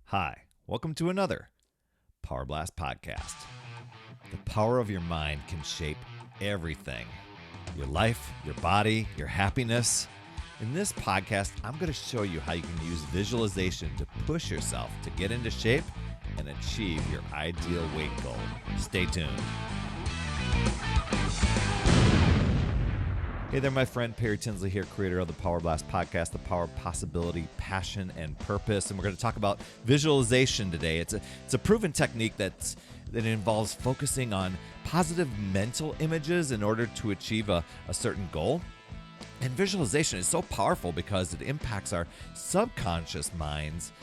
Hi, welcome to another Power Blast podcast. The power of your mind can shape everything. Your life, your body, your happiness. In this podcast, I'm going to show you how you can use visualization to push yourself to get into shape and achieve your ideal weight goal. Stay tuned. Hey there, my friend. Perry Tinsley here, creator of the Power Blast podcast, the power of possibility, passion, and purpose. And we're going to talk about visualization today. It's a proven technique that involves focusing on positive mental images in order to achieve a certain goal. And visualization is so powerful because it impacts our subconscious minds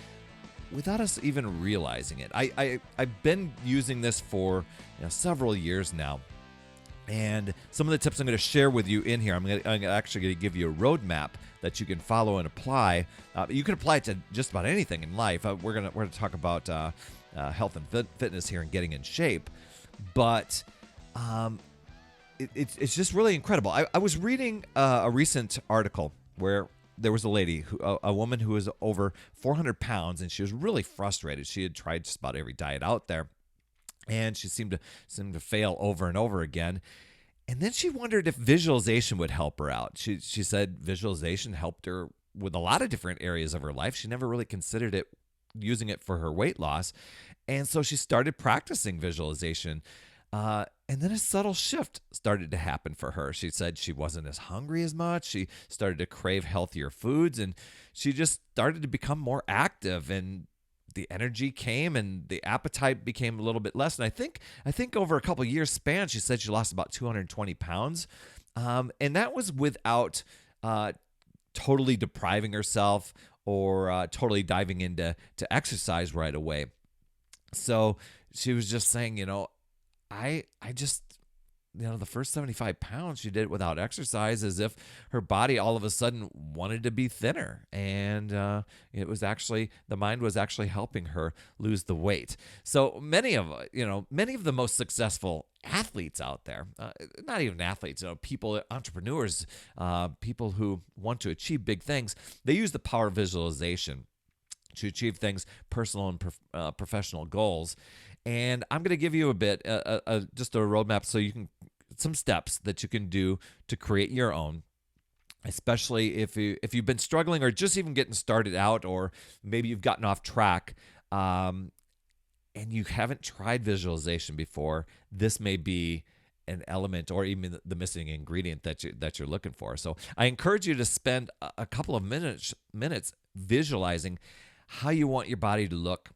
without us even realizing it. I've been using this for several years now. And some of the tips I'm going to share with you in here, I'm actually going to give you a roadmap that you can follow and apply. You can apply it to just about anything in life. We're going to talk about health and fitness here and getting in shape, but it's just really incredible. I was reading a recent article where there was a lady, a woman who was over 400 pounds, and she was really frustrated. She had tried just about every diet out there, and she seemed to fail over and over again. And then she wondered if visualization would help her out. She said visualization helped her with a lot of different areas of her life. She never really considered using it for her weight loss. And so she started practicing visualization. And then a subtle shift started to happen for her. She said she wasn't as hungry as much. She started to crave healthier foods, and she just started to become more active, and the energy came and the appetite became a little bit less. And I think over a couple of years span, she said she lost about 220 pounds. And that was without totally depriving herself or totally diving into exercise right away. So she was just saying, I just, the first 75 pounds, she did it without exercise, as if her body all of a sudden wanted to be thinner. And the mind was actually helping her lose the weight. So many of the most successful athletes out there, not even athletes, people, entrepreneurs, people who want to achieve big things, they use the power of visualization to achieve things, personal and professional goals. And I'm going to give you just a roadmap so you can, some steps that you can do to create your own, especially if you've been struggling or just even getting started out, or maybe you've gotten off track and you haven't tried visualization before. This may be an element or even the missing ingredient that you're looking for. So I encourage you to spend a couple of minutes visualizing how you want your body to look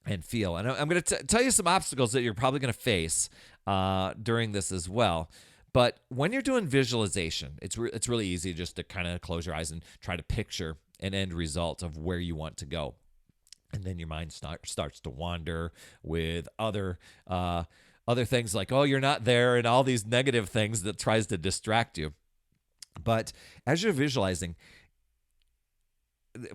and feel. And I'm going to tell you some obstacles that you're probably going to face during this as well. But when you're doing visualization, it's really easy just to kind of close your eyes and try to picture an end result of where you want to go. And then your mind starts to wander with other things like, oh, you're not there, and all these negative things that tries to distract you. But as you're visualizing,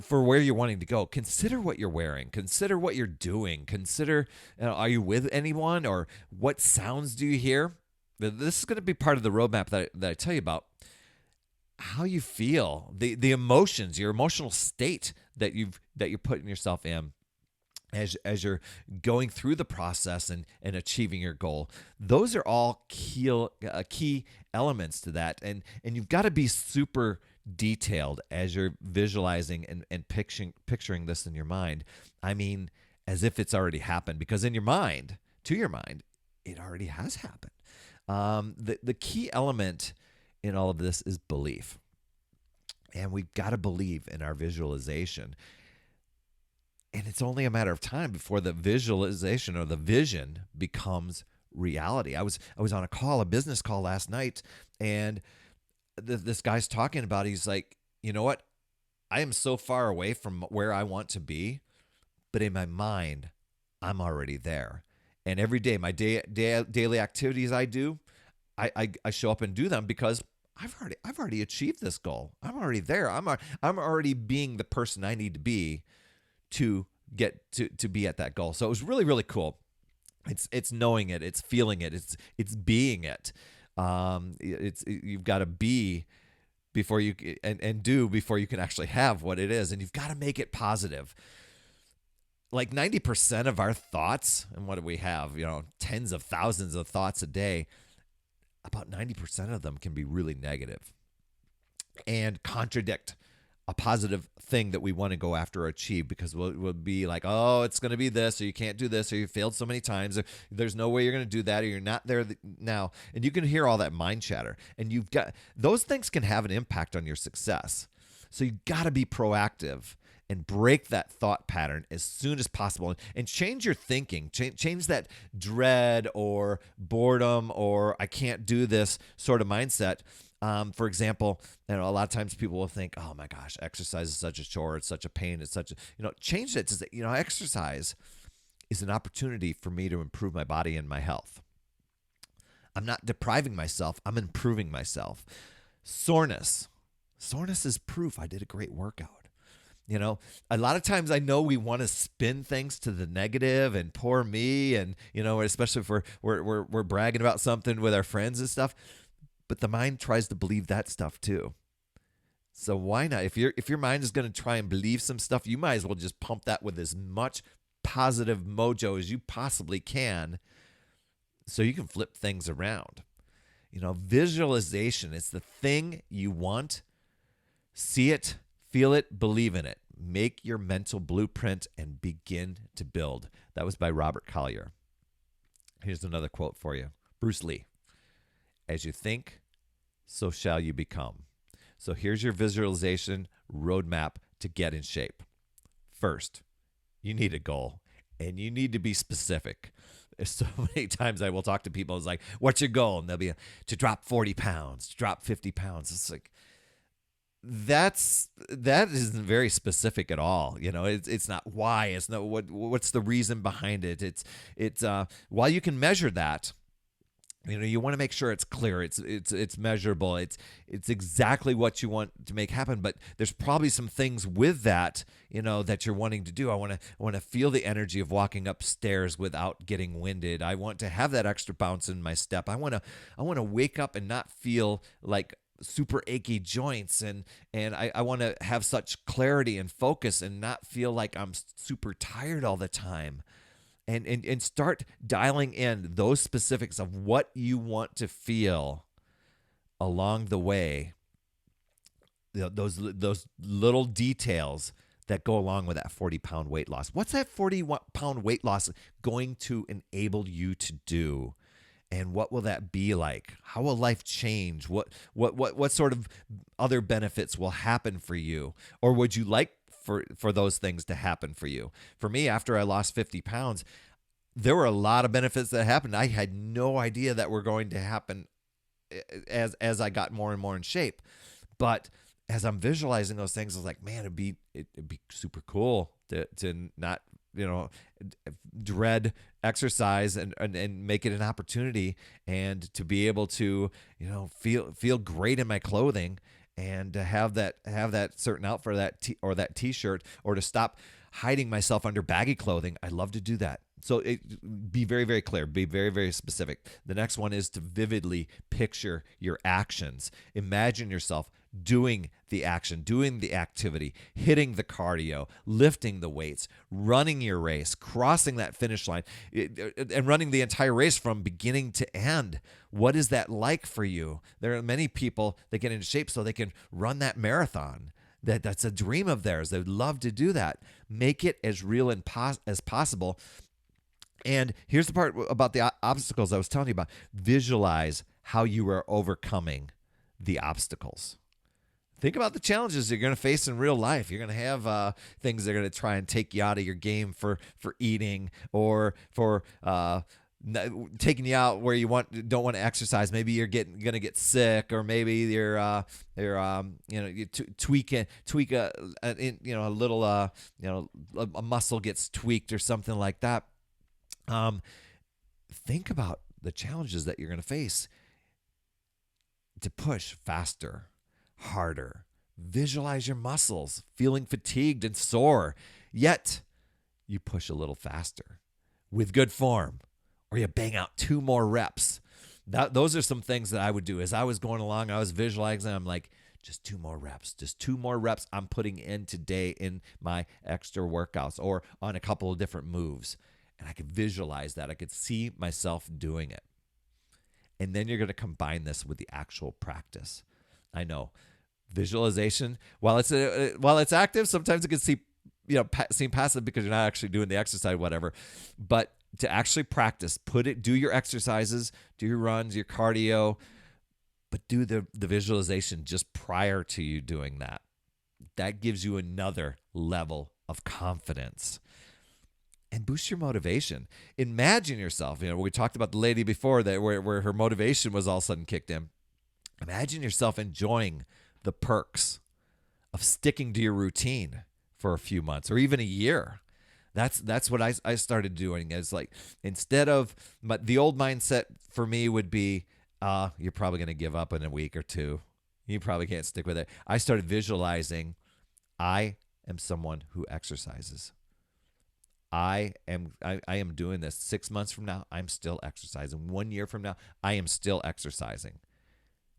for where you're wanting to go, consider what you're wearing, consider what you're doing, consider, are you with anyone, or what sounds do you hear? This is going to be part of the roadmap that I tell you about. How you feel, the emotions, your emotional state that you're putting yourself in as you're going through the process and achieving your goal. Those are all key elements to that, and you've got to be super detailed as you're visualizing and picturing this in your mind. I mean, as if it's already happened, because in your mind, it already has happened. The key element in all of this is belief, and we've got to believe in our visualization. And it's only a matter of time before the visualization or the vision becomes reality. I was on a business call last night, and this guy's talking about, he's like, you know what? I am so far away from where I want to be, but in my mind, I'm already there. And every day, my daily activities I do, I show up and do them because I've already achieved this goal. I'm already there. I'm already being the person I need to be to get to be at that goal. So it was really, really cool. It's knowing it, it's feeling it, it's being it. You've got to be before you and do before you can actually have what it is, and you've got to make it positive. like 90% of our thoughts, and what do we have? Tens of thousands of thoughts a day. About 90% of them can be really negative and contradict a positive thing that we want to go after or achieve, because we'll be like, oh, it's going to be this, or you can't do this, or you failed so many times, or there's no way you're going to do that, or you're not there now. And you can hear all that mind chatter. And those things can have an impact on your success. So you got to be proactive and break that thought pattern as soon as possible, and change your thinking. Change that dread or boredom or I can't do this sort of mindset. For example, a lot of times people will think, oh my gosh, exercise is such a chore, it's such a pain, it's such a, change it to say, exercise is an opportunity for me to improve my body and my health. I'm not depriving myself, I'm improving myself. Soreness is proof I did a great workout. A lot of times I know we want to spin things to the negative and poor me, and, especially if we're bragging about something with our friends and stuff. But the mind tries to believe that stuff too. So why not? If your mind is going to try and believe some stuff, you might as well just pump that with as much positive mojo as you possibly can, so you can flip things around. Visualization is the thing you want. See it, feel it, believe in it. Make your mental blueprint and begin to build. That was by Robert Collier. Here's another quote for you. Bruce Lee. As you think, so shall you become. So here's your visualization roadmap to get in shape. First, you need a goal, and you need to be specific. So many times I will talk to people, it's like, what's your goal? And they'll be to drop 40 pounds, to drop 50 pounds. It's like, that isn't very specific at all. It's not why, it's not what's the reason behind it. It's while you can measure that, you want to make sure it's clear, it's measurable, it's exactly what you want to make happen. But there's probably some things with that, that you're wanting to do. I want to feel the energy of walking upstairs without getting winded. I want to have that extra bounce in my step. I want to wake up and not feel like super achy joints, and I want to have such clarity and focus and not feel like I'm super tired all the time. And start dialing in those specifics of what you want to feel along the way. Those little details that go along with that 40-pound weight loss. What's that 40-pound weight loss going to enable you to do? And what will that be like? How will life change? What sort of other benefits will happen for you? Or would you like for those things to happen for you? For me, after I lost 50 pounds, there were a lot of benefits that happened. I had no idea that were going to happen as I got more and more in shape. But as I'm visualizing those things, I was like, man, it'd be super cool to not, dread exercise and make it an opportunity, and to be able to, feel great in my clothing, and to have that certain outfit or that t-shirt, or to stop hiding myself under baggy clothing. I love to do that. So be very, very clear, be very, very specific. The next one is to vividly picture your actions. Imagine yourself doing the action, doing the activity, hitting the cardio, lifting the weights, running your race, crossing that finish line, and running the entire race from beginning to end. What is that like for you? There are many people that get into shape so they can run that marathon. That's a dream of theirs. They would love to do that. Make it as real as possible. And here's the part about the obstacles I was telling you about. Visualize how you are overcoming the obstacles. Think about the challenges you're going to face in real life. You're going to have things that are going to try and take you out of your game for eating, or for taking you out where you don't want to exercise. Maybe you're going to get sick, or maybe you tweak a little a muscle gets tweaked or something like that. Think about the challenges that you're going to face to push faster, harder. Visualize your muscles feeling fatigued and sore, yet you push a little faster with good form, or you bang out 2 more reps. Those are some things that I would do. As I was going along, I was visualizing. I'm like, just 2 more reps, just 2 more reps I'm putting in today in my extra workouts or on a couple of different moves. And I could visualize that. I could see myself doing it. And then you're going to combine this with the actual practice. I know visualization, while it's active, sometimes it can seem passive because you're not actually doing the exercise, whatever. But to actually practice, do your exercises, do your runs, your cardio, but do the visualization just prior to you doing that. That gives you another level of confidence. And boost your motivation. Imagine yourself, we talked about the lady before that where her motivation was all of a sudden kicked in. Imagine yourself enjoying the perks of sticking to your routine for a few months or even a year. That's what I started doing. Is like, instead of the old mindset for me would be, you're probably going to give up in a week or two. You probably can't stick with it. I started visualizing, I am someone who exercises. I am doing this. 6 months from now, I'm still exercising. 1 year from now, I am still exercising.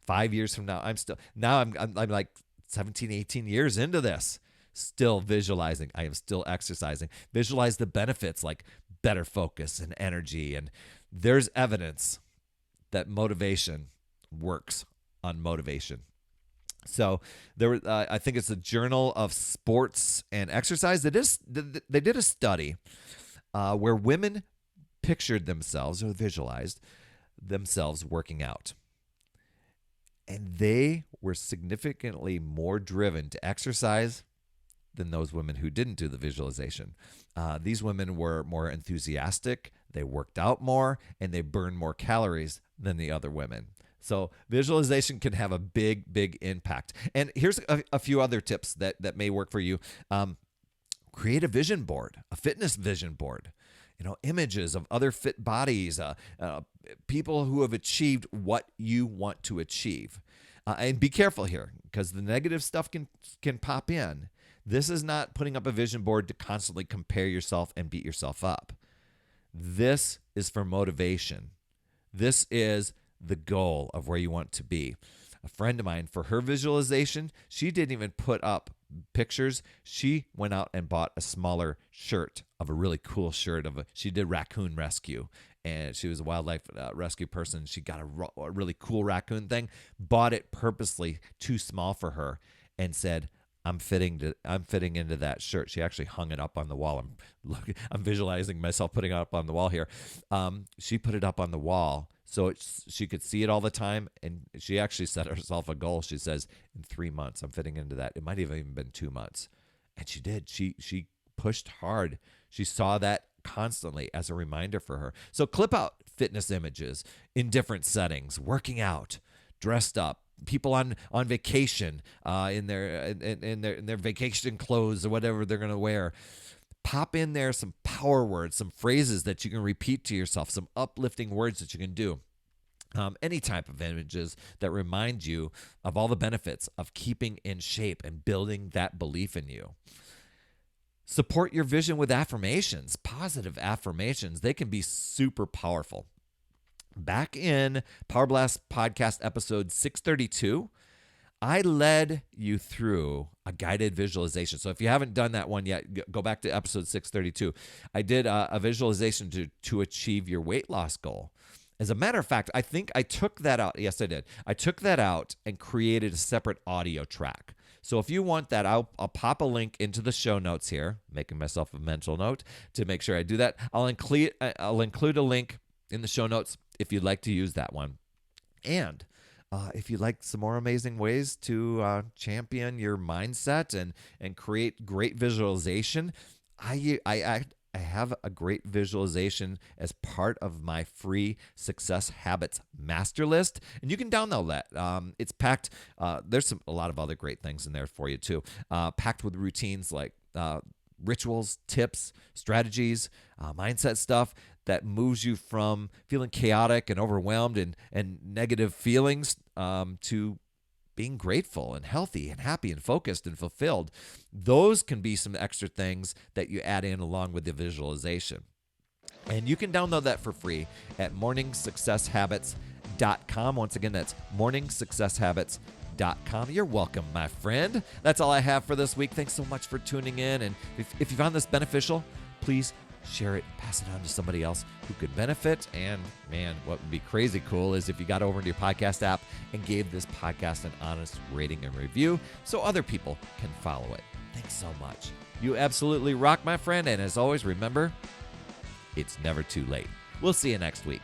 5 years from now, I'm like 17, 18 years into this, still visualizing. I am still exercising. Visualize the benefits like better focus and energy. And there's evidence that motivation works on motivation. So I think it's the Journal of Sports and Exercise. They did a study where women pictured themselves or visualized themselves working out. And they were significantly more driven to exercise than those women who didn't do the visualization. These women were more enthusiastic, they worked out more, and they burned more calories than the other women. So visualization can have a big, big impact. And here's a few other tips that may work for you. Create a vision board, a fitness vision board. Images of other fit bodies, people who have achieved what you want to achieve. And be careful here, because the negative stuff can pop in. This is not putting up a vision board to constantly compare yourself and beat yourself up. This is for motivation. This is the goal of where you want to be. A friend of mine, for her visualization, she didn't even put up pictures. She went out and bought a smaller shirt of a really cool shirt she did raccoon rescue, and she was a wildlife rescue person. She got a really cool raccoon thing, bought it purposely too small for her, and said, I'm fitting into that shirt. She actually hung it up on the wall. I'm visualizing myself putting it up on the wall here. She put it up on the wall so she could see it all the time, and she actually set herself a goal. She says, in 3 months, I'm fitting into that. It might have even been 2 months. And she did. She pushed hard. She saw that constantly as a reminder for her. So clip out fitness images in different settings, working out, dressed up, people on vacation in their vacation clothes or whatever they're going to wear. Pop in there some power words, some phrases that you can repeat to yourself, some uplifting words that you can do. Any type of images that remind you of all the benefits of keeping in shape and building that belief in you. Support your vision with affirmations, positive affirmations. They can be super powerful. Back in Power Blast Podcast episode 632, I led you through a guided visualization. So if you haven't done that one yet, go back to episode 632. I did a visualization to achieve your weight loss goal. As a matter of fact, I think I took that out. Yes, I did. I took that out and created a separate audio track. So if you want that, I'll pop a link into the show notes here, making myself a mental note to make sure I do that. I'll include a link in the show notes if you'd like to use that one. And if you'd like some more amazing ways to champion your mindset and create great visualization, I have a great visualization as part of my free Success Habits Master List, and you can download that. It's packed. There's a lot of other great things in there for you too. Packed with routines like rituals, tips, strategies, mindset stuff that moves you from feeling chaotic and overwhelmed and negative feelings to being grateful and healthy and happy and focused and fulfilled. Those can be some extra things that you add in along with the visualization. And you can download that for free at morningsuccesshabits.com. Once again, that's morningsuccesshabits.com. untitled.com. You're welcome, my friend. That's all I have for this week. Thanks so much for tuning in. And if you found this beneficial, please share it, pass it on to somebody else who could benefit. And man, what would be crazy cool is if you got over into your podcast app and gave this podcast an honest rating and review so other people can follow it. Thanks so much. You absolutely rock, my friend. And as always, remember, it's never too late. We'll see you next week.